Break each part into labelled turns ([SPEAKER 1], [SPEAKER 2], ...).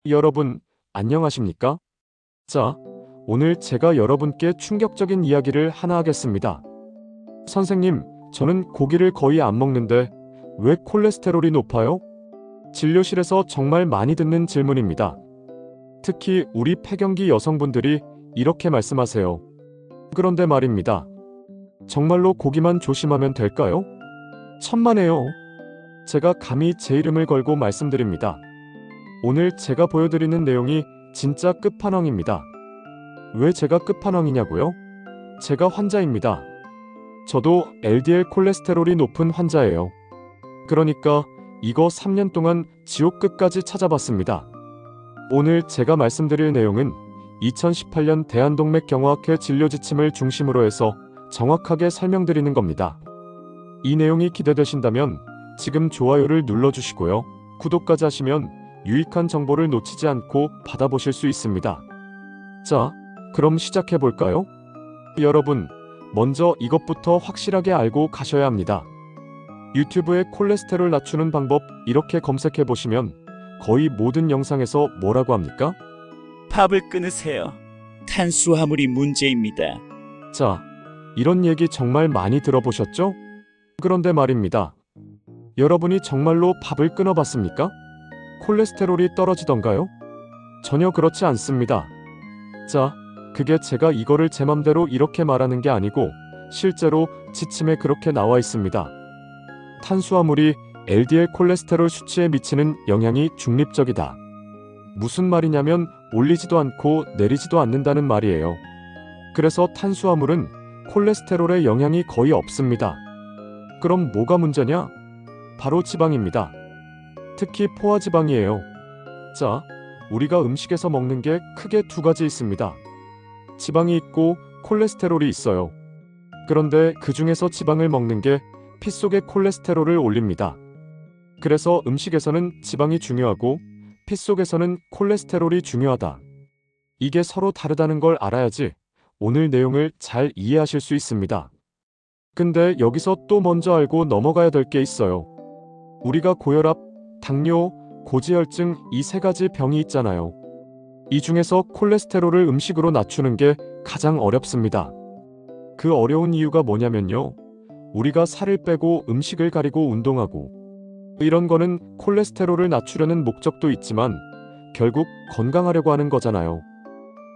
[SPEAKER 1] 여러분, 안녕하십니까? 자, 오늘 제가 여러분께 충격적인 이야기를 하나 하겠습니다. 선생님, 저는 고기를 거의 안 먹는데 왜 콜레스테롤이 높아요? 진료실에서 정말 많이 듣는 질문입니다. 특히 우리 폐경기 여성분들이 이렇게 말씀하세요. 그런데 말입니다. 정말로 고기만 조심하면 될까요? 천만에요. 제가 감히 제 이름을 걸고 말씀드립니다. 오늘 제가 보여드리는 내용이 진짜 끝판왕입니다. 왜 제가 끝판왕이냐고요? 제가 환자입니다. 저도 LDL 콜레스테롤이 높은 환자예요. 그러니까 이거 3년 동안 지옥 끝까지 찾아봤습니다. 오늘 제가 말씀드릴 내용은 2018년 대한동맥경화학회 진료지침을 중심으로 해서 정확하게 설명드리는 겁니다. 이 내용이 기대되신다면 지금 좋아요를 눌러주시고요. 구독까지 하시면 유익한 정보를 놓치지 않고 받아보실 수 있습니다. 자, 그럼 시작해볼까요? 여러분, 먼저 이것부터 확실하게 알고 가셔야 합니다. 유튜브에 콜레스테롤 낮추는 방법 이렇게 검색해보시면 거의 모든 영상에서 뭐라고 합니까?
[SPEAKER 2] 밥을 끊으세요. 탄수화물이 문제입니다.
[SPEAKER 1] 자, 이런 얘기 정말 많이 들어보셨죠? 그런데 말입니다. 여러분이 정말로 밥을 끊어봤습니까? 콜레스테롤이 떨어지던가요? 전혀 그렇지 않습니다. 자, 그게 제가 이거를 제 맘대로 이렇게 말하는 게 아니고 실제로 지침에 그렇게 나와 있습니다. 탄수화물이 LDL 콜레스테롤 수치에 미치는 영향이 중립적이다. 무슨 말이냐면 올리지도 않고 내리지도 않는다는 말이에요. 그래서 탄수화물은 콜레스테롤에 영향이 거의 없습니다. 그럼 뭐가 문제냐? 바로 지방입니다. 특히 포화지방이에요. 자, 우리가 음식에서 먹는 게 크게 두 가지 있습니다. 지방이 있고 콜레스테롤이 있어요. 그런데 그 중에서 지방을 먹는 게 피 속의 콜레스테롤을 올립니다. 그래서 음식에서는 지방이 중요하고 피 속에서는 콜레스테롤이 중요하다. 이게 서로 다르다는 걸 알아야지 오늘 내용을 잘 이해하실 수 있습니다. 근데 여기서 또 먼저 알고 넘어가야 될 게 있어요. 우리가 고혈압, 당뇨, 고지혈증 이 세 가지 병이 있잖아요. 이 중에서 콜레스테롤을 음식으로 낮추는 게 가장 어렵습니다. 그 어려운 이유가 뭐냐면요. 우리가 살을 빼고 음식을 가리고 운동하고 이런 거는 콜레스테롤을 낮추려는 목적도 있지만 결국 건강하려고 하는 거잖아요.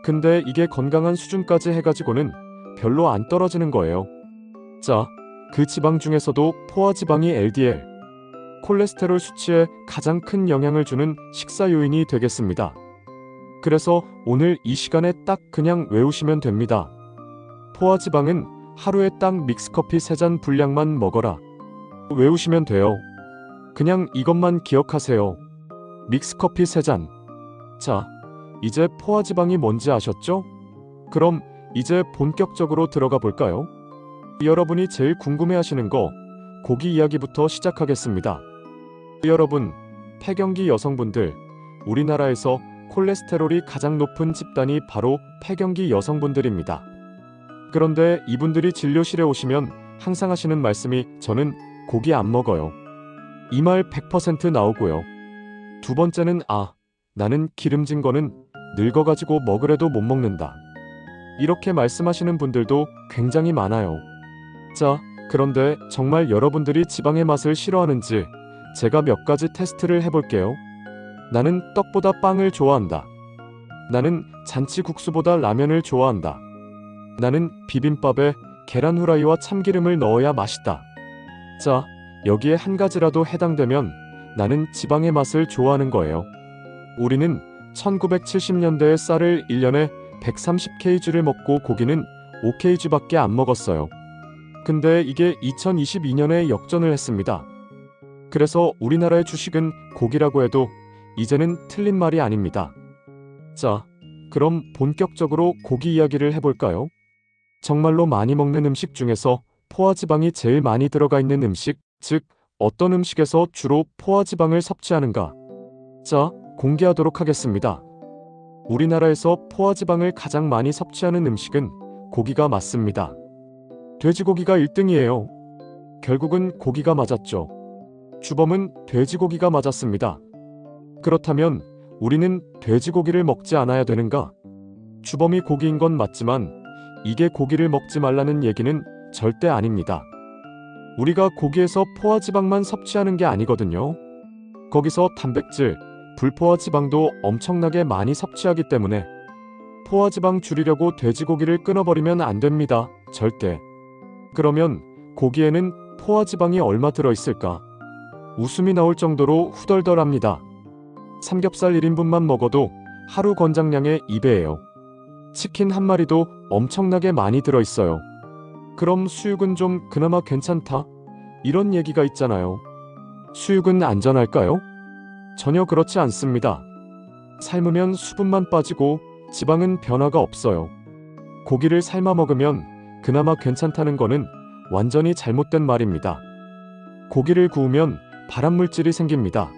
[SPEAKER 1] 근데 이게 건강한 수준까지 해가지고는 별로 안 떨어지는 거예요. 자, 그 지방 중에서도 포화지방이 LDL, 콜레스테롤 수치에 가장 큰 영향을 주는 식사 요인이 되겠습니다. 그래서 오늘 이 시간에 딱 그냥 외우시면 됩니다. 포화지방은 하루에 딱 믹스커피 3잔 분량만 먹어라. 외우시면 돼요. 그냥 이것만 기억하세요. 믹스커피 3잔. 자, 이제 포화지방이 뭔지 아셨죠? 그럼 이제 본격적으로 들어가 볼까요? 여러분이 제일 궁금해하시는 거 고기 이야기부터 시작하겠습니다. 여러분, 폐경기 여성분들, 우리나라에서 콜레스테롤이 가장 높은 집단이 바로 폐경기 여성분들입니다. 그런데 이분들이 진료실에 오시면 항상 하시는 말씀이 저는 고기 안 먹어요. 이 말 100% 나오고요. 두 번째는 나는 기름진 거는 늙어가지고 먹으래도 못 먹는다. 이렇게 말씀하시는 분들도 굉장히 많아요. 자, 그런데 정말 여러분들이 지방의 맛을 싫어하는지 제가 몇 가지 테스트를 해볼게요. 나는 떡보다 빵을 좋아한다. 나는 잔치국수보다 라면을 좋아한다. 나는 비빔밥에 계란 후라이와 참기름을 넣어야 맛있다. 자, 여기에 한 가지라도 해당되면 나는 지방의 맛을 좋아하는 거예요. 우리는 1970년대에 쌀을 1년에 130kg를 먹고 고기는 5kg밖에 안 먹었어요. 근데 이게 2022년에 역전을 했습니다. 그래서 우리나라의 주식은 고기라고 해도 이제는 틀린 말이 아닙니다. 자, 그럼 본격적으로 고기 이야기를 해볼까요? 정말로 많이 먹는 음식 중에서 포화지방이 제일 많이 들어가 있는 음식, 즉 어떤 음식에서 주로 포화지방을 섭취하는가? 자, 공개하도록 하겠습니다. 우리나라에서 포화지방을 가장 많이 섭취하는 음식은 고기가 맞습니다. 돼지고기가 1등이에요. 결국은 고기가 맞았죠. 주범은 돼지고기가 맞았습니다. 그렇다면 우리는 돼지고기를 먹지 않아야 되는가? 주범이 고기인 건 맞지만 이게 고기를 먹지 말라는 얘기는 절대 아닙니다. 우리가 고기에서 포화지방만 섭취하는 게 아니거든요. 거기서 단백질, 불포화지방도 엄청나게 많이 섭취하기 때문에 포화지방 줄이려고 돼지고기를 끊어버리면 안 됩니다. 절대. 그러면 고기에는 포화지방이 얼마 들어있을까? 웃음이 나올 정도로 후덜덜합니다. 삼겹살 1인분만 먹어도 하루 권장량의 2배예요. 치킨 한 마리도 엄청나게 많이 들어있어요. 그럼 수육은 좀 그나마 괜찮다? 이런 얘기가 있잖아요. 수육은 안전할까요? 전혀 그렇지 않습니다. 삶으면 수분만 빠지고 지방은 변화가 없어요. 고기를 삶아 먹으면 그나마 괜찮다는 거는 완전히 잘못된 말입니다. 고기를 구우면 발암물질이 생깁니다.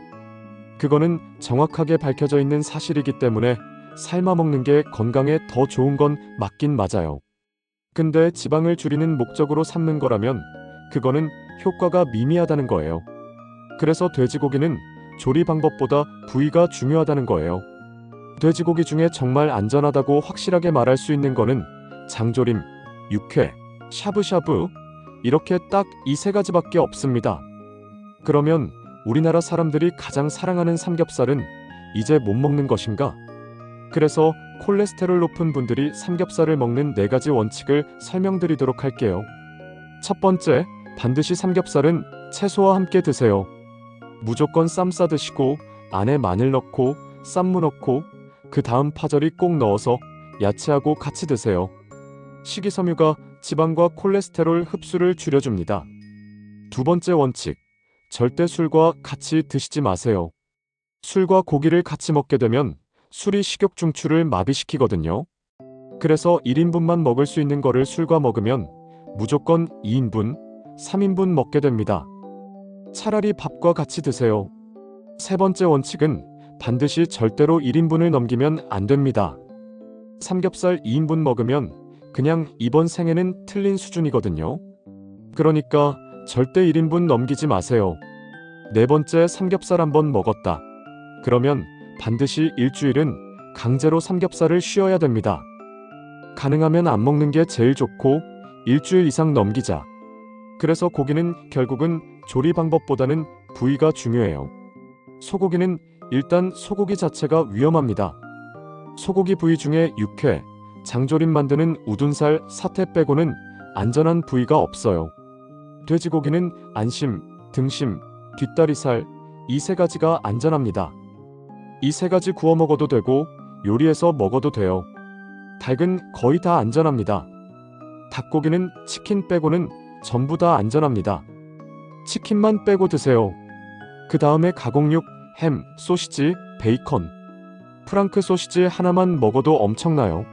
[SPEAKER 1] 그거는 정확하게 밝혀져 있는 사실이기 때문에 삶아 먹는 게 건강에 더 좋은 건 맞긴 맞아요. 근데 지방을 줄이는 목적으로 삶는 거라면 그거는 효과가 미미하다는 거예요. 그래서 돼지고기는 조리 방법보다 부위가 중요하다는 거예요. 돼지고기 중에 정말 안전하다고 확실하게 말할 수 있는 거는 장조림, 육회, 샤브샤브 이렇게 딱 이 세 가지밖에 없습니다. 그러면 우리나라 사람들이 가장 사랑하는 삼겹살은 이제 못 먹는 것인가? 그래서 콜레스테롤 높은 분들이 삼겹살을 먹는 4가지 원칙을 설명드리도록 할게요. 첫 번째, 반드시 삼겹살은 채소와 함께 드세요. 무조건 쌈 싸 드시고 안에 마늘 넣고 쌈무 넣고 그 다음 파절이 꼭 넣어서 야채하고 같이 드세요. 식이섬유가 지방과 콜레스테롤 흡수를 줄여줍니다. 두 번째 원칙, 절대 술과 같이 드시지 마세요. 술과 고기를 같이 먹게 되면 술이 식욕 중추를 마비시키거든요. 그래서 1인분만 먹을 수 있는 거를 술과 먹으면 무조건 2인분, 3인분 먹게 됩니다. 차라리 밥과 같이 드세요. 세 번째 원칙은 반드시 절대로 1인분을 넘기면 안 됩니다. 삼겹살 2인분 먹으면 그냥 이번 생에는 틀린 수준이거든요. 그러니까 절대 1인분 넘기지 마세요. 네 번째, 삼겹살 한번 먹었다. 그러면 반드시 일주일은 강제로 삼겹살을 쉬어야 됩니다. 가능하면 안 먹는 게 제일 좋고 일주일 이상 넘기자. 그래서 고기는 결국은 조리 방법보다는 부위가 중요해요. 소고기는 일단 소고기 자체가 위험합니다. 소고기 부위 중에 육회, 장조림 만드는 우둔살, 사태 빼고는 안전한 부위가 없어요. 돼지고기는 안심, 등심, 뒷다리살 이 세 가지가 안전합니다. 이 세 가지 구워 먹어도 되고 요리해서 먹어도 돼요. 닭은 거의 다 안전합니다. 닭고기는 치킨 빼고는 전부 다 안전합니다. 치킨만 빼고 드세요. 그 다음에 가공육, 햄, 소시지, 베이컨, 프랑크 소시지 하나만 먹어도 엄청나요.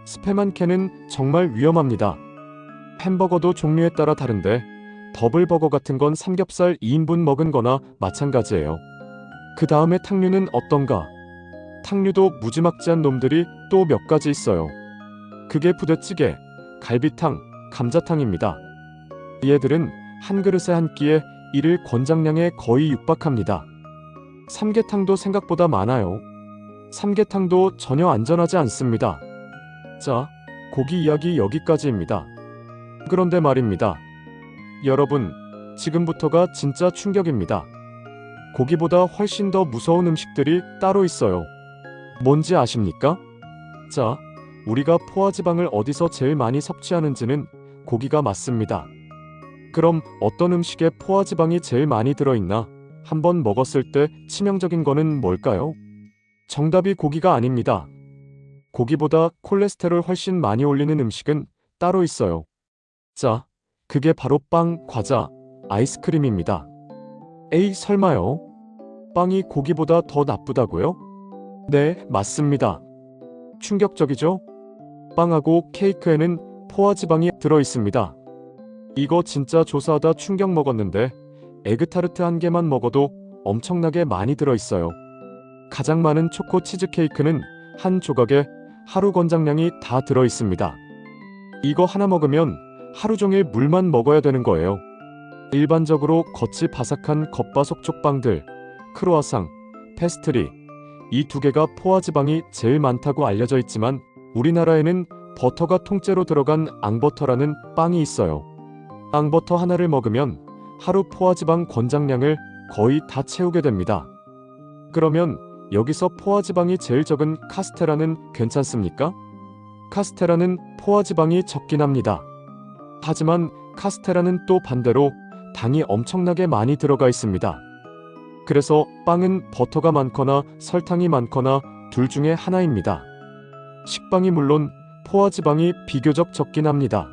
[SPEAKER 1] 스팸 한 캔은 정말 위험합니다. 햄버거도 종류에 따라 다른데 더블버거 같은 건 삼겹살 2인분 먹은 거나 마찬가지예요. 그 다음에 탕류는 어떤가? 탕류도 무지막지한 놈들이 또 몇 가지 있어요. 그게 부대찌개, 갈비탕, 감자탕입니다. 얘들은 한 그릇에 한 끼에 1일 권장량에 거의 육박합니다. 삼계탕도 생각보다 많아요. 삼계탕도 전혀 안전하지 않습니다. 자, 고기 이야기 여기까지입니다. 그런데 말입니다. 여러분, 지금부터가 진짜 충격입니다. 고기보다 훨씬 더 무서운 음식들이 따로 있어요. 뭔지 아십니까? 자, 우리가 포화지방을 어디서 제일 많이 섭취하는지는 고기가 맞습니다. 그럼 어떤 음식에 포화지방이 제일 많이 들어있나? 한번 먹었을 때 치명적인 거는 뭘까요? 정답이 고기가 아닙니다. 고기보다 콜레스테롤 훨씬 많이 올리는 음식은 따로 있어요. 자, 그게 바로 빵, 과자, 아이스크림입니다. 에이, 설마요? 빵이 고기보다 더 나쁘다고요? 네, 맞습니다. 충격적이죠? 빵하고 케이크에는 포화지방이 들어있습니다. 이거 진짜 조사하다 충격 먹었는데 에그타르트 한 개만 먹어도 엄청나게 많이 들어있어요. 가장 많은 초코 치즈케이크는 한 조각에 하루 권장량이 다 들어있습니다. 이거 하나 먹으면 하루 종일 물만 먹어야 되는 거예요. 일반적으로 겉이 바삭한 겉바속촉 빵들, 크로아상, 페스트리 이 두 개가 포화지방이 제일 많다고 알려져 있지만 우리나라에는 버터가 통째로 들어간 앙버터라는 빵이 있어요. 앙버터 하나를 먹으면 하루 포화지방 권장량을 거의 다 채우게 됩니다. 그러면 여기서 포화지방이 제일 적은 카스테라는 괜찮습니까? 카스테라는 포화지방이 적긴 합니다. 하지만 카스테라는 또 반대로 당이 엄청나게 많이 들어가 있습니다. 그래서 빵은 버터가 많거나 설탕이 많거나 둘 중에 하나입니다. 식빵이 물론 포화지방이 비교적 적긴 합니다.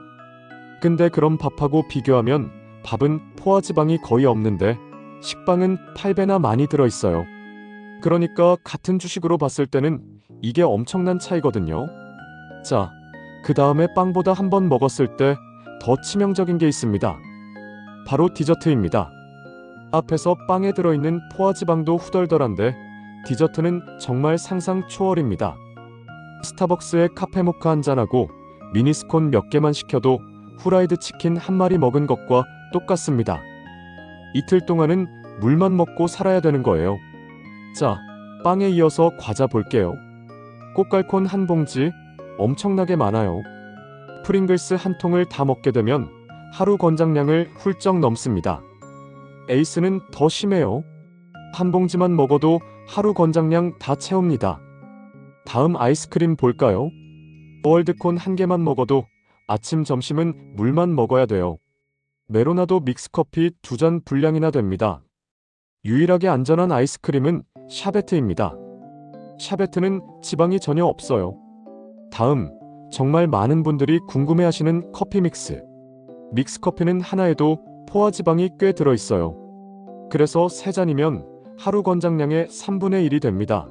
[SPEAKER 1] 근데 그럼 밥하고 비교하면 밥은 포화지방이 거의 없는데 식빵은 8배나 많이 들어있어요. 그러니까 같은 주식으로 봤을 때는 이게 엄청난 차이거든요. 자, 그 다음에 빵보다 한 번 먹었을 때 더 치명적인 게 있습니다. 바로 디저트입니다. 앞에서 빵에 들어있는 포화지방도 후덜덜한데 디저트는 정말 상상 초월입니다. 스타벅스에 카페모카 한 잔하고 미니스콘 몇 개만 시켜도 후라이드 치킨 한 마리 먹은 것과 똑같습니다. 이틀 동안은 물만 먹고 살아야 되는 거예요. 자, 빵에 이어서 과자 볼게요. 꽃갈콘 한 봉지 엄청나게 많아요. 프링글스 한 통을 다 먹게 되면 하루 권장량을 훌쩍 넘습니다. 에이스는 더 심해요. 한 봉지만 먹어도 하루 권장량 다 채웁니다. 다음 아이스크림 볼까요? 월드콘 한 개만 먹어도 아침 점심은 물만 먹어야 돼요. 메로나도 믹스커피 2잔 분량이나 됩니다. 유일하게 안전한 아이스크림은 샤베트입니다. 샤베트는 지방이 전혀 없어요. 다음, 정말 많은 분들이 궁금해하시는 커피 믹스. 믹스커피는 하나에도 포화지방이 꽤 들어있어요. 그래서 3잔이면 하루 권장량의 3분의 1이 됩니다.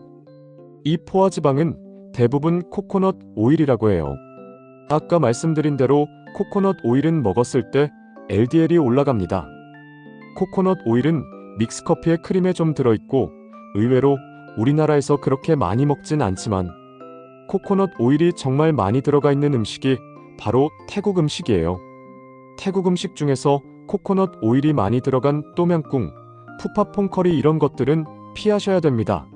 [SPEAKER 1] 이 포화지방은 대부분 코코넛 오일이라고 해요. 아까 말씀드린 대로 코코넛 오일은 먹었을 때 LDL이 올라갑니다. 코코넛 오일은 믹스커피의 크림에 좀 들어있고 의외로 우리나라에서 그렇게 많이 먹진 않지만 코코넛 오일이 정말 많이 들어가 있는 음식이 바로 태국 음식이에요. 태국 음식 중에서 코코넛 오일이 많이 들어간 또명꿍, 푸파퐁커리 이런 것들은 피하셔야 됩니다.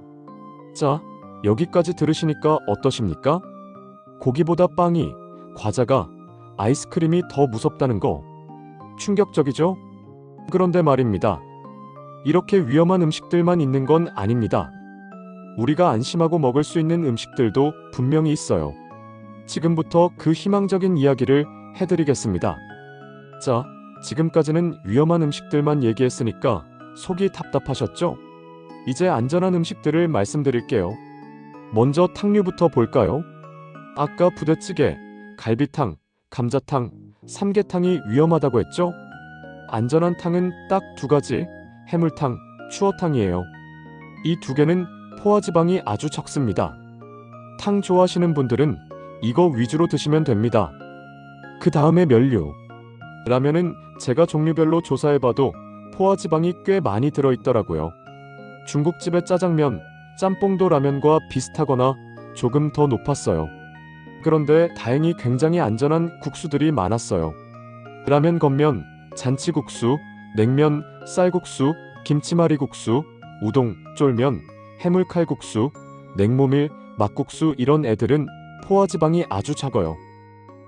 [SPEAKER 1] 자, 여기까지 들으시니까 어떠십니까? 고기보다 빵이, 과자가, 아이스크림이 더 무섭다는 거 충격적이죠? 그런데 말입니다. 이렇게 위험한 음식들만 있는 건 아닙니다. 우리가 안심하고 먹을 수 있는 음식들도 분명히 있어요. 지금부터 그 희망적인 이야기를 해드리겠습니다. 자, 지금까지는 위험한 음식들만 얘기했으니까 속이 답답하셨죠? 이제 안전한 음식들을 말씀드릴게요. 먼저 탕류부터 볼까요? 아까 부대찌개, 갈비탕, 감자탕, 삼계탕이 위험하다고 했죠? 안전한 탕은 딱 2가지, 해물탕, 추어탕이에요. 이 2개는 포화지방이 아주 적습니다. 탕 좋아하시는 분들은 이거 위주로 드시면 됩니다. 그 다음에 면류. 라면은 제가 종류별로 조사해봐도 포화지방이 꽤 많이 들어있더라고요. 중국집의 짜장면, 짬뽕도 라면과 비슷하거나 조금 더 높았어요. 그런데 다행히 굉장히 안전한 국수들이 많았어요. 라면 겉면, 잔치국수, 냉면, 쌀국수, 김치말이국수, 우동, 쫄면, 해물칼국수, 냉모밀, 막국수 이런 애들은 포화지방이 아주 적어요.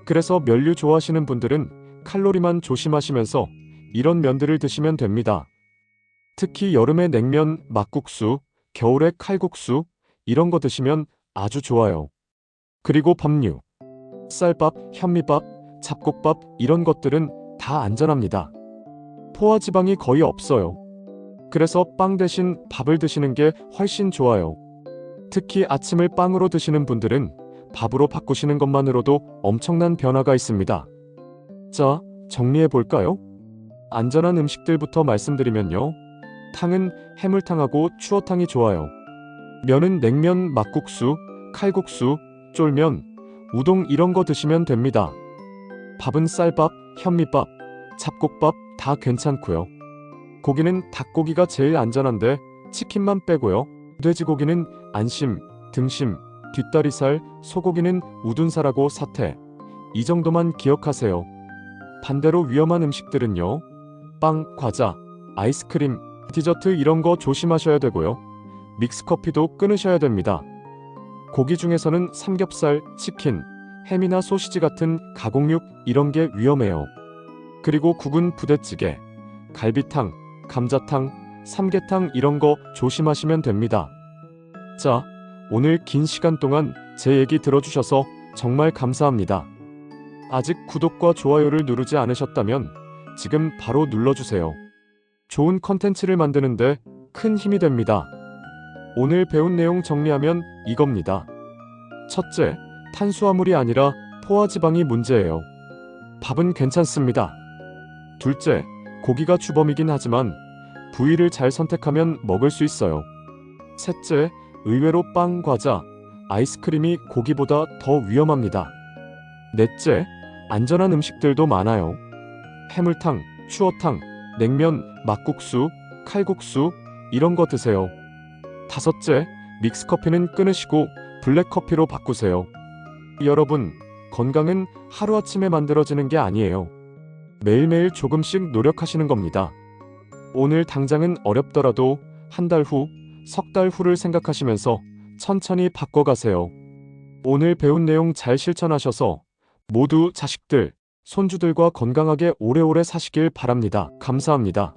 [SPEAKER 1] 그래서 면류 좋아하시는 분들은 칼로리만 조심하시면서 이런 면들을 드시면 됩니다. 특히 여름에 냉면, 막국수, 겨울에 칼국수 이런 거 드시면 아주 좋아요. 그리고 밥류, 쌀밥, 현미밥, 잡곡밥 이런 것들은 다 안전합니다. 포화지방이 거의 없어요. 그래서 빵 대신 밥을 드시는 게 훨씬 좋아요. 특히 아침을 빵으로 드시는 분들은 밥으로 바꾸시는 것만으로도 엄청난 변화가 있습니다. 자, 정리해 볼까요? 안전한 음식들부터 말씀드리면요. 탕은 해물탕하고 추어탕이 좋아요. 면은 냉면, 막국수, 칼국수, 쫄면, 우동 이런 거 드시면 됩니다. 밥은 쌀밥, 현미밥, 잡곡밥 다 괜찮고요. 고기는 닭고기가 제일 안전한데 치킨만 빼고요. 돼지고기는 안심, 등심, 뒷다리살, 소고기는 우둔살하고 사태. 이 정도만 기억하세요. 반대로 위험한 음식들은요. 빵, 과자, 아이스크림, 디저트 이런 거 조심하셔야 되고요. 믹스커피도 끊으셔야 됩니다. 고기 중에서는 삼겹살, 치킨, 햄이나 소시지 같은 가공육 이런 게 위험해요. 그리고 국은 부대찌개, 갈비탕, 감자탕, 삼계탕 이런 거 조심하시면 됩니다. 자, 오늘 긴 시간 동안 제 얘기 들어주셔서 정말 감사합니다. 아직 구독과 좋아요를 누르지 않으셨다면 지금 바로 눌러주세요. 좋은 컨텐츠를 만드는데 큰 힘이 됩니다. 오늘 배운 내용 정리하면 이겁니다. 첫째, 탄수화물이 아니라 포화지방이 문제예요. 밥은 괜찮습니다. 둘째, 고기가 주범이긴 하지만 부위를 잘 선택하면 먹을 수 있어요. 셋째, 의외로 빵, 과자, 아이스크림이 고기보다 더 위험합니다. 넷째, 안전한 음식들도 많아요. 해물탕, 추어탕, 냉면, 막국수, 칼국수 이런 거 드세요. 다섯째, 믹스커피는 끊으시고 블랙커피로 바꾸세요. 여러분, 건강은 하루아침에 만들어지는 게 아니에요. 매일매일 조금씩 노력하시는 겁니다. 오늘 당장은 어렵더라도 한 달 후, 석 달 후를 생각하시면서 천천히 바꿔가세요. 오늘 배운 내용 잘 실천하셔서 모두 자식들, 손주들과 건강하게 오래오래 사시길 바랍니다. 감사합니다.